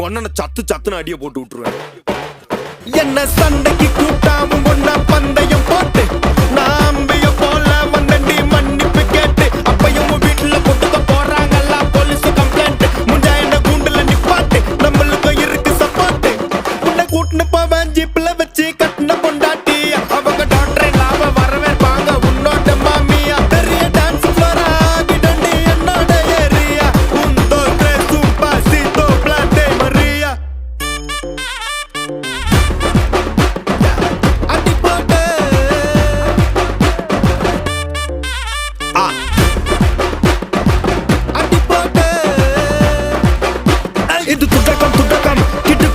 உங்க அண்ணனை சத்து சத்துன்னு அடிய போட்டு விட்டுருவேன். என்ன சண்டைக்கு கூட்டாம ஒன்னா பந்தயம் போட்டு நாம்பிய போல வந்தண்டி மன்னிப்பு கேட்டு அப்பையும் வீட்டுல கொட்டுக்க போறாங்கல்ல போலீஸ் கம்ப்ளைண்ட் முஞ்சா என்ன கூண்டுல நிப்பாட்டு நம்மளுக்கும் இருக்கு சப்போர்ட் உன்னை கூட்டுன்னு போவேன் ஜீப்ல வச்சு கட்டின பொண்டாட்டி அவங்க டாக்டர் லாப வரவேற்பாங்க உன்னோட மாமியா பெரிய டான்ஸ் ஃப்ளோரா ஆகிடண்டி என்னோட ஏரியா உந்தோ ட்ரெஸ்ஸும் பாசித்தோ பிளாட்டே மரியா இது துடக்கம் துடக்கம் கிட்டு